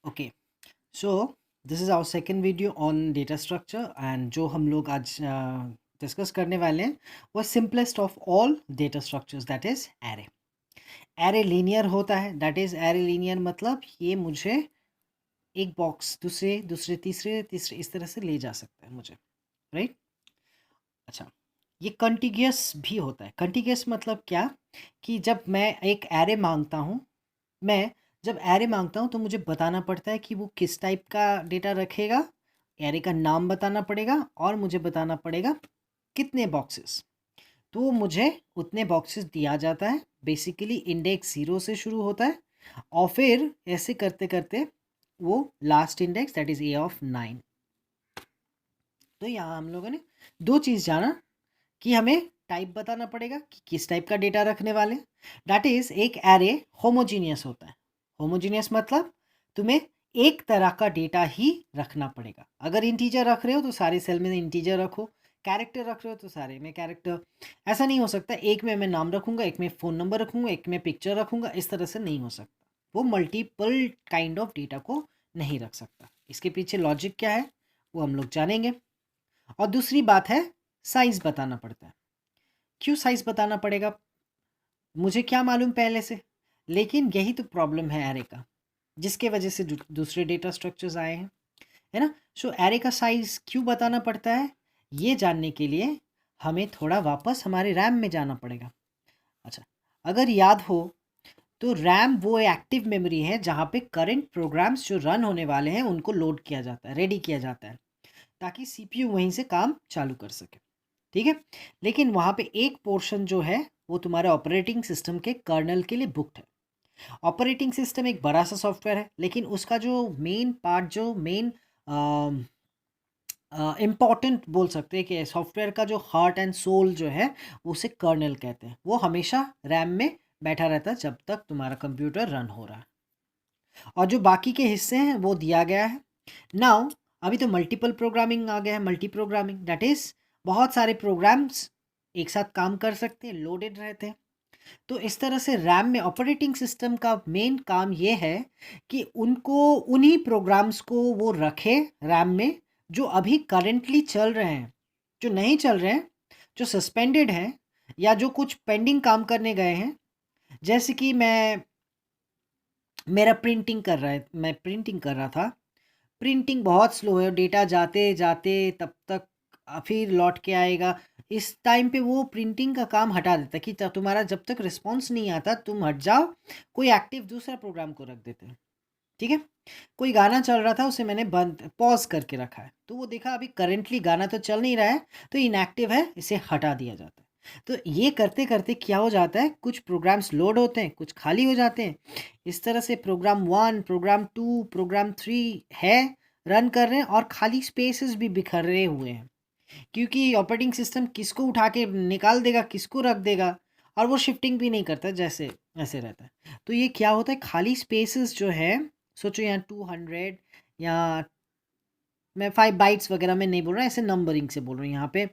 Okay, so this is our second video on data structure and जो हम लोग आज डिस्कस करने वाले हैं वो simplest of all data structures that is array. Array linear होता है, दैट इज़ एरे लीनियर मतलब ये मुझे एक बॉक्स दूसरे दूसरे तीसरे तीसरे इस तरह से ले जा सकता है मुझे, राइट। अच्छा, ये कंटिग्यूअस भी होता है। कंटिग्यूअस मतलब क्या कि जब मैं एक एरे मांगता हूँ, मैं जब एरे मांगता हूँ तो मुझे बताना पड़ता है कि वो किस टाइप का डेटा रखेगा, एरे का नाम बताना पड़ेगा और मुझे बताना पड़ेगा कितने बॉक्सेस। तो मुझे उतने बॉक्सेस दिया जाता है। बेसिकली इंडेक्स 0 से शुरू होता है और फिर ऐसे करते करते वो last index that is A of 9। तो यहाँ हम लोगों ने दो चीज़ जाना कि हमें टाइप बताना पड़ेगा कि किस टाइप का डेटा रखने वाले हैं। दैट इज़ एक एरे होमोजीनियस होता है। होमोजीनियस मतलब तुम्हें एक तरह का डेटा ही रखना पड़ेगा। अगर इंटीजर रख रहे हो तो सारे सेल में इंटीजर रखो, कैरेक्टर रख रहे हो तो सारे में कैरेक्टर। ऐसा नहीं हो सकता एक में मैं नाम रखूंगा, एक में फ़ोन नंबर रखूंगा, एक में पिक्चर रखूंगा, इस तरह से नहीं हो सकता। वो मल्टीपल काइंड ऑफ डेटा को नहीं रख सकता। इसके पीछे लॉजिक क्या है वो हम लोग जानेंगे। और दूसरी बात है, साइज़ बताना पड़ता है। क्यों साइज़ बताना पड़ेगा मुझे क्या मालूम पहले से, लेकिन यही तो प्रॉब्लम है एरे का, जिसके वजह से दूसरे डेटा स्ट्रक्चर्स आए हैं, है ना। सो एरे का साइज़ क्यों बताना पड़ता है, ये जानने के लिए हमें थोड़ा वापस हमारे रैम में जाना पड़ेगा। अच्छा, अगर याद हो तो रैम वो एक्टिव मेमोरी है जहाँ पे करंट प्रोग्राम्स जो रन होने वाले हैं उनको लोड किया जाता है, रेडी किया जाता है, ताकि सीपीयू वहीं से काम चालू कर सके। ठीक है, लेकिन वहाँ पे एक पोर्शन जो है वो तुम्हारे ऑपरेटिंग सिस्टम के कर्नल के लिए बुक्ड है। ऑपरेटिंग सिस्टम एक बड़ा सा सॉफ्टवेयर है, लेकिन उसका जो मेन पार्ट, जो मेन इम्पॉर्टेंट बोल सकते हैं कि सॉफ्टवेयर का जो हार्ट एंड सोल जो है उसे कर्नल कहते हैं। वो हमेशा रैम में बैठा रहता है जब तक तुम्हारा कंप्यूटर रन हो रहा है, और जो बाकी के हिस्से हैं वो दिया गया है। नाउ अभी तो मल्टीपल प्रोग्रामिंग आ गया है। मल्टी प्रोग्रामिंग दैट इज़ बहुत सारे प्रोग्राम्स एक साथ काम कर सकते हैं, लोडेड रहते हैं। तो इस तरह से रैम में ऑपरेटिंग सिस्टम का मेन काम ये है कि उनको, उन्हीं प्रोग्राम्स को वो रखे रैम में जो अभी करेंटली चल रहे हैं। जो नहीं चल रहे हैं, जो सस्पेंडेड हैं, या जो कुछ पेंडिंग काम करने गए हैं। जैसे कि मैं प्रिंटिंग कर रहा था। प्रिंटिंग बहुत स्लो है, डेटा जाते जाते तब तक फिर लौट के आएगा। इस टाइम पे वो प्रिंटिंग का काम हटा देता है कि तुम्हारा जब तक रिस्पॉन्स नहीं आता तुम हट जाओ, कोई एक्टिव दूसरा प्रोग्राम को रख देते हैं। ठीक है, कोई गाना चल रहा था उसे मैंने बंद पॉज करके रखा है, तो वो देखा अभी करेंटली गाना तो चल नहीं रहा है, तो इनएक्टिव है, इसे हटा दिया जाता है। तो ये करते करते क्या हो जाता है, कुछ प्रोग्राम्स लोड होते हैं, कुछ खाली हो जाते हैं। इस तरह से प्रोग्राम 1 प्रोग्राम 2 प्रोग्राम 3 है, रन कर रहे हैं और खाली स्पेसेस भी बिखरे हुए हैं, क्योंकि ऑपरेटिंग सिस्टम किसको उठा के निकाल देगा, किसको रख देगा, और वो शिफ्टिंग भी नहीं करता, जैसे ऐसे रहता है। तो ये क्या होता है, खाली स्पेसेस जो है, सोचो यहाँ 200, या मैं 5 बाइट्स वगैरह में नहीं बोल रहा, ऐसे नंबरिंग से बोल रहा हूँ। यहाँ पे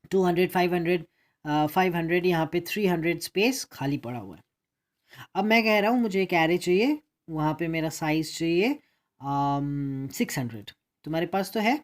200, 500, 500, यहाँ पे 300 स्पेस खाली पड़ा हुआ है। अब मैं कह रहा हूँ मुझे एक एरे चाहिए, वहाँ पे मेरा साइज़ चाहिए 600। तुम्हारे पास तो है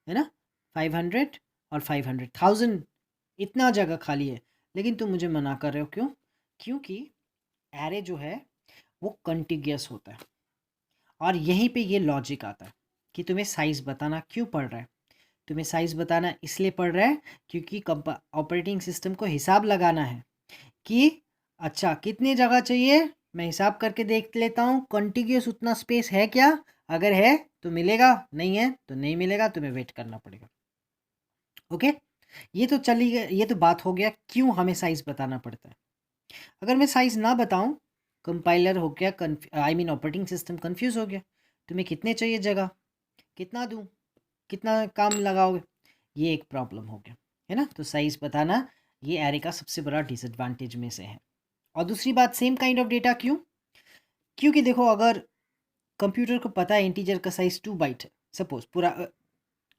ना, 500 और 500, 1000, इतना जगह खाली है, लेकिन तुम मुझे मना कर रहे हो, क्यों? क्योंकि एरे जो है वो कंटिग्यूअस होता है, और यहीं पे ये लॉजिक आता है कि तुम्हें साइज़ बताना क्यों पड़ रहा है। तुम्हें साइज़ बताना इसलिए पड़ रहा है क्योंकि ऑपरेटिंग सिस्टम को हिसाब लगाना है कि अच्छा कितनी जगह चाहिए, मैं हिसाब करके देख लेता हूँ कॉन्टिग्यूस उतना स्पेस है क्या। अगर है तो मिलेगा, नहीं है तो नहीं मिलेगा, तुम्हें वेट करना पड़ेगा। ओके, ये तो चली गई, ये तो बात हो गया क्यों हमें साइज़ बताना पड़ता है। अगर मैं साइज़ ना बताऊँ, कंपाइलर हो गया I mean operating system confuse हो गया, तुम्हें कितने चाहिए जगह, कितना दूँ, कितना काम लगाओगे, ये एक प्रॉब्लम हो गया, है ना। तो साइज़ बताना ये एरे का सबसे बड़ा डिसएडवांटेज में से है। और दूसरी बात, सेम काइंड ऑफ डेटा क्यों, क्योंकि देखो अगर कंप्यूटर को पता है इंटीजर का साइज़ 2 बाइट है, सपोज पूरा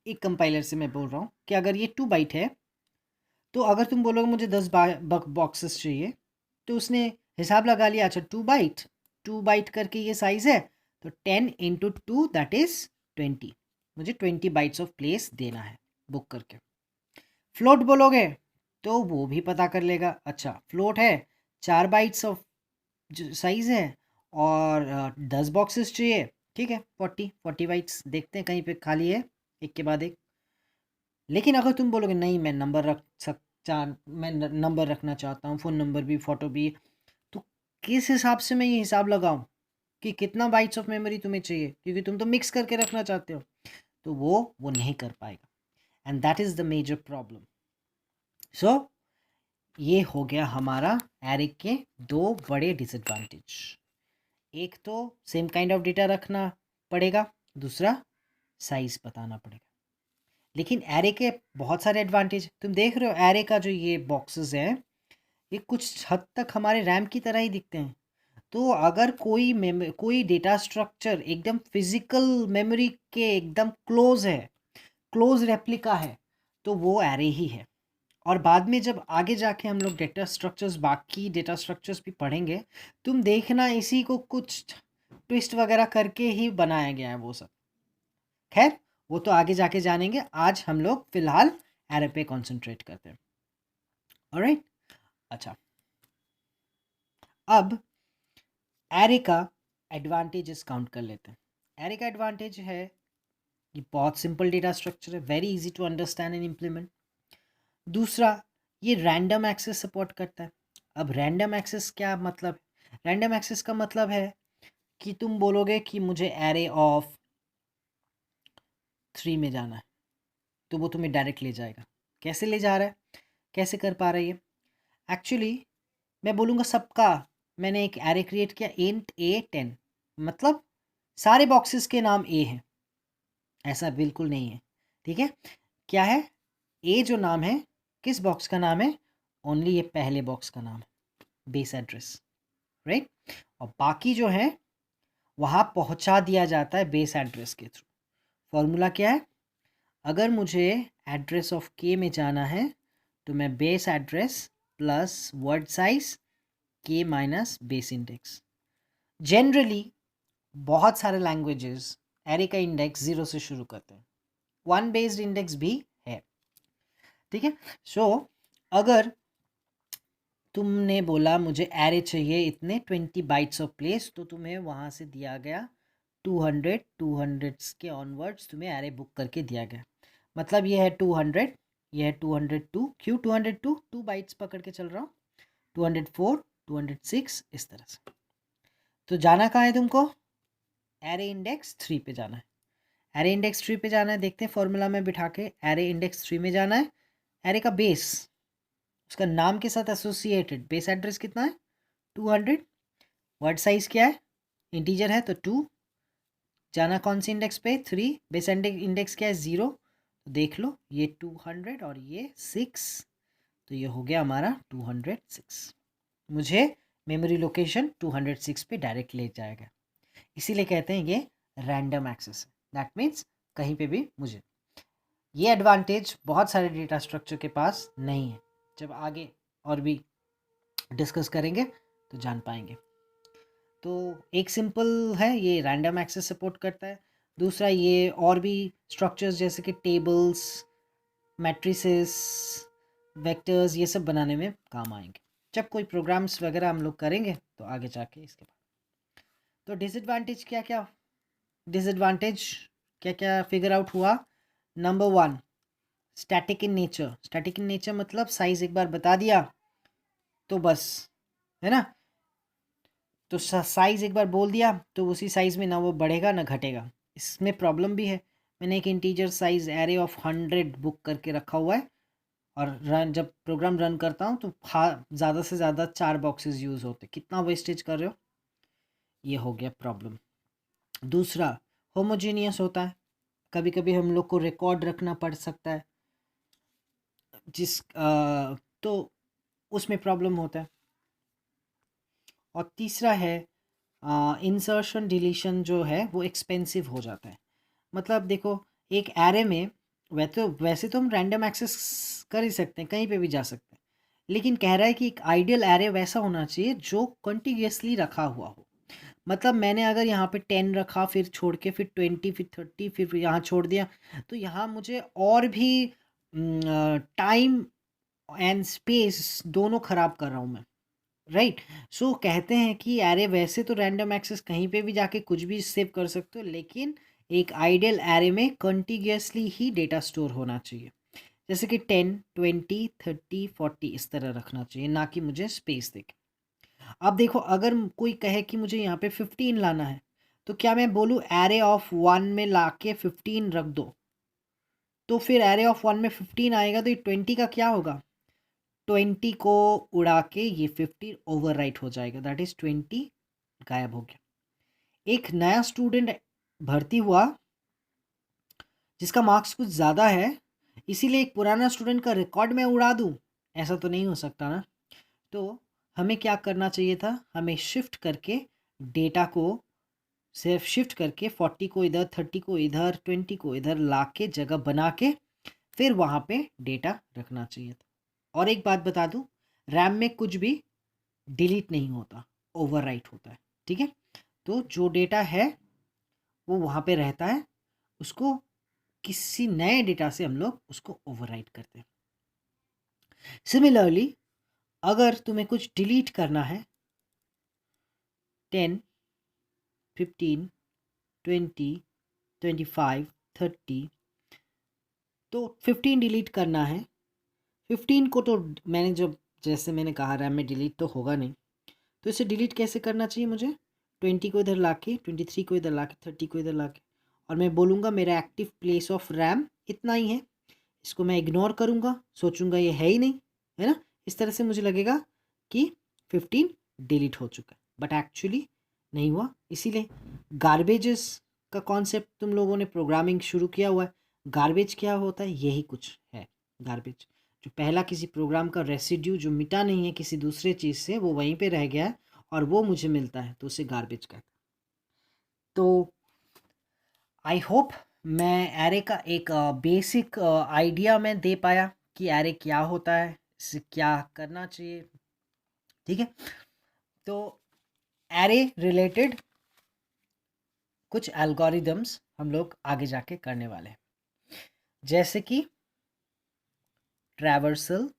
एक कंपाइलर से मैं बोल रहा हूँ कि अगर ये 2 बाइट है, तो अगर तुम बोलोगे मुझे 10 बॉक्सेस चाहिए, तो उसने हिसाब लगा लिया, अच्छा 2 बाइट, 2 बाइट करके ये साइज़ है, तो 10 इंटू 2 दैट इज़ 20। मुझे 20 बाइट्स ऑफ प्लेस देना है बुक करके। फ्लोट बोलोगे तो वो भी पता कर लेगा। अच्छा फ्लोट है, 4 बाइट्स ऑफ साइज़ है और 10 बॉक्सेस चाहिए, ठीक है 40 बाइट्स। देखते हैं कहीं पे खाली है एक के बाद एक। लेकिन अगर तुम बोलोगे नहीं मैं नंबर मैं नंबर रखना चाहता हूँ, फ़ोन नंबर भी फ़ोटो भी, तो किस हिसाब से मैं ये हिसाब लगाऊं कि कितना बाइट्स ऑफ मेमोरी तुम्हें चाहिए, क्योंकि तुम तो मिक्स करके रखना चाहते हो, तो वो नहीं कर पाएगा। And that is the major problem. So ये हो गया हमारा एरे के दो बड़े डिसएडवांटेज। एक तो सेम काइंड ऑफ डेटा रखना पड़ेगा, दूसरा साइज बताना पड़ेगा। लेकिन एरे के बहुत सारे एडवांटेज तुम देख रहे हो। एरे का जो ये बॉक्सेस हैं ये कुछ हद तक हमारे रैम की तरह ही दिखते हैं। तो अगर कोई डेटा स्ट्रक्चर एकदम फिजिकल मेमोरी के एकदम क्लोज है, क्लोज रेप्लिका है, तो वो एरे ही है। और बाद में जब आगे जाके हम लोग डेटा स्ट्रक्चर्स, बाकी डेटा स्ट्रक्चर्स भी पढ़ेंगे, तुम देखना इसी को कुछ ट्विस्ट वगैरह करके ही बनाया गया है वो सब। खैर वो तो आगे जाके जानेंगे, आज हम लोग फिलहाल एरे पे कॉन्सेंट्रेट करते हैं। ऑलराइट, अच्छा अब एरे का एडवांटेजेस काउंट कर लेते हैं। एरे का एडवांटेज है ये बहुत सिंपल डेटा स्ट्रक्चर है, very easy to understand and implement. दूसरा, ये रैंडम एक्सेस सपोर्ट करता है। अब रैंडम एक्सेस क्या मतलब? रैंडम एक्सेस का मतलब है कि तुम बोलोगे कि मुझे एरे ऑफ 3 में जाना है, तो वो तुम्हें डायरेक्ट ले जाएगा। कैसे ले जा रहा है, कैसे कर पा रहा है ये? एक्चुअली मैं बोलूँगा सबका, मैंने एक एरे क्रिएट किया इंट A10, मतलब सारे बॉक्सेस के नाम ए हैं, ऐसा बिल्कुल नहीं है, ठीक है। क्या है? ए जो नाम है, किस बॉक्स का नाम है? ओनली ये पहले बॉक्स का नाम है, बेस एड्रेस, राइट। और बाकी जो है वहाँ पहुँचा दिया जाता है बेस एड्रेस के थ्रू। फॉर्मूला क्या है? अगर मुझे एड्रेस ऑफ के में जाना है तो मैं base address plus word size के माइनस बेस इंडेक्स। जनरली बहुत सारे लैंग्वेजेस एरे का इंडेक्स 0 से शुरू करते हैं, 1 बेस्ड इंडेक्स भी है, ठीक है। सो अगर तुमने बोला मुझे एरे चाहिए इतने 20 बाइट्स ऑफ प्लेस, तो तुम्हें वहाँ से दिया गया 200 के ऑनवर्ड्स तुम्हें एरे बुक करके दिया गया। मतलब ये है 200, ये है 202, क्यों 202? 2 बाइट्स पकड़ के चल रहा हूँ, 204, 206, इस तरह से। तो जाना कहाँ है तुमको? एरे इंडेक्स 3 पे जाना है। एरे इंडेक्स 3 पे जाना है, देखते हैं फॉर्मूला में बिठा के। एरे इंडेक्स 3 में जाना है, एरे का बेस उसका नाम के साथ एसोसिएटेड बेस एड्रेस कितना है? 200। वर्ड साइज क्या है? इंटीजर है तो 2। जाना कौन सी इंडेक्स पे? 3। बेस इंडेक्स क्या है? 0। तो देख लो ये 200 और ये 6, तो ये हो गया हमारा 206। मुझे मेमोरी लोकेशन 206 पे डायरेक्ट ले जाएगा, इसीलिए कहते हैं ये रैंडम एक्सेस है। दैट मीन्स कहीं पे भी मुझे। ये एडवांटेज बहुत सारे डेटा स्ट्रक्चर के पास नहीं है, जब आगे और भी डिस्कस करेंगे तो जान पाएंगे। तो एक सिंपल है, ये रैंडम एक्सेस सपोर्ट करता है। दूसरा, ये और भी स्ट्रक्चर्स जैसे कि टेबल्स, मैट्रिसेस, वेक्टर्स, ये सब बनाने में काम आएंगे जब कोई प्रोग्राम्स वगैरह हम लोग करेंगे तो आगे जाके इसके बाद। तो डिसएडवांटेज क्या क्या, डिसएडवांटेज क्या क्या फिगर आउट हुआ? Number 1, static in nature. Static in nature मतलब साइज एक बार बता दिया तो बस, है ना। तो साइज़ एक बार बोल दिया तो उसी साइज़ में ना वो बढ़ेगा ना घटेगा। इसमें प्रॉब्लम भी है। मैंने एक integer size array of 100 book करके रखा हुआ है, और जब प्रोग्राम रन करता हूँ तो ज़्यादा से ज़्यादा 4 बॉक्सेस यूज़ होते, कितना वेस्टेज कर रहे हो, ये हो गया प्रॉब्लम। दूसरा, होमोजीनियस होता है, कभी कभी हम लोग को रिकॉर्ड रखना पड़ सकता है, तो उसमें प्रॉब्लम होता है। और तीसरा है इंसर्शन डिलीशन, जो है वो एक्सपेंसिव हो जाता है। मतलब देखो, एक एरे में वैसे तो हम रैंडम एक्सेस कर ही सकते हैं, कहीं पे भी जा सकते हैं, लेकिन कह रहा है कि एक आइडियल एरे वैसा होना चाहिए जो कंटिन्यूसली रखा हुआ हो। मतलब मैंने अगर यहाँ पे 10 रखा, फिर छोड़ के फिर 20, फिर 30, फिर यहाँ छोड़ दिया, तो यहाँ मुझे और भी टाइम एंड स्पेस दोनों ख़राब कर रहा हूँ मैं, राइट। सो कहते हैं कि एरे वैसे तो रैंडम एक्सेस कहीं पे भी जाके कुछ भी सेव कर सकते हो, लेकिन एक आइडियल एरे में कंटिन्यूअसली ही डेटा स्टोर होना चाहिए। जैसे कि 10, 20, 30, 40 इस तरह रखना चाहिए, ना कि मुझे स्पेस देके। अब देखो, अगर कोई कहे कि मुझे यहाँ पे 15 लाना है, तो क्या मैं बोलूँ एरे ऑफ 1 में ला के 15 रख दो, तो फिर एरे ऑफ 1 में 15 आएगा, तो ये 20 का क्या होगा, 20 को उड़ा के ये 15 ओवरराइट हो जाएगा, दैट इज 20 गायब हो गया। एक नया स्टूडेंट भर्ती हुआ जिसका मार्क्स कुछ ज़्यादा है, इसीलिए एक पुराना स्टूडेंट का रिकॉर्ड मैं उड़ा दूँ, ऐसा तो नहीं हो सकता ना। तो हमें क्या करना चाहिए था, हमें शिफ्ट करके डेटा को सिर्फ शिफ्ट करके 40 को इधर, 30 को इधर, 20 को इधर ला के जगह बना के फिर वहाँ पे डेटा रखना चाहिए था। और एक बात बता दूँ, रैम में कुछ भी डिलीट नहीं होता, ओवरराइट होता है, ठीक है। तो जो डेटा है वो वहाँ पे रहता है, उसको किसी नए डेटा से हम लोग उसको ओवरराइट करते हैं। सिमिलरली अगर तुम्हें कुछ डिलीट करना है, 10, 15, 20, 25, 30, तो 15 डिलीट करना है। 15 को तो मैंने जैसे मैंने कहा रैम में डिलीट तो होगा नहीं, तो इसे डिलीट कैसे करना चाहिए मुझे, 20 को इधर ला के, 23 को इधर ला के, 30 को इधर ला के, और मैं बोलूँगा मेरा एक्टिव प्लेस ऑफ रैम इतना ही है, इसको मैं इग्नोर करूँगा, सोचूंगा ये है ही नहीं, है ना। इस तरह से मुझे लगेगा कि 15 डिलीट हो चुका है, बट एक्चुअली नहीं हुआ। इसीलिए गार्बेजेस का कॉन्सेप्ट तुम लोगों ने प्रोग्रामिंग शुरू किया हुआ है। गार्बेज क्या होता है, यही कुछ है गार्बेज, जो पहला किसी प्रोग्राम का रेसिड्यू जो मिटा नहीं है किसी दूसरे चीज़ से, वो वहीं पे रह गया है और वो मुझे मिलता है, तो उसे गार्बेज कहते हैं। तो आई होप मैं एरे का एक बेसिक आइडिया मैं दे पाया कि एरे क्या होता है, इससे क्या करना चाहिए, ठीक है। तो एरे रिलेटेड कुछ एल्गोरिदम्स हम लोग आगे जाके करने वाले हैं, जैसे कि ट्रैवर्सल,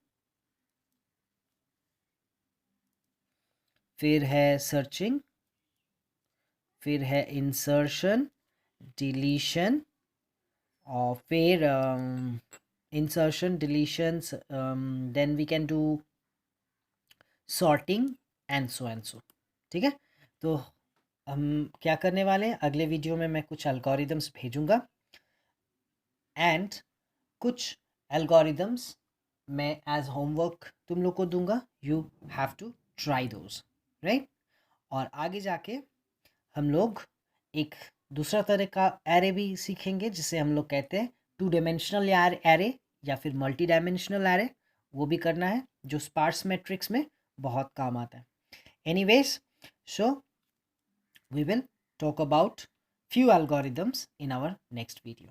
फिर है सर्चिंग, फिर है इंसर्शन, डिलीशन, और फिर insertion, deletion, then we can do sorting and so, ठीक है। तो हम क्या करने वाले हैं, अगले वीडियो में मैं कुछ एल्गोरिदम्स भेजूंगा, एंड कुछ एल्गोरिदम्स मैं एज होमवर्क तुम लोग को दूंगा, you have to try those, right. और आगे जाके हम लोग एक दूसरा तरह का एरे भी सीखेंगे, जिसे हम लोग कहते हैं 2 डायमेंशनल एरे या फिर मल्टी डायमेंशनल एरे, वो भी करना है, जो स्पार्स मैट्रिक्स में बहुत काम आता है। Anyways, so we will talk about few algorithms in our next video.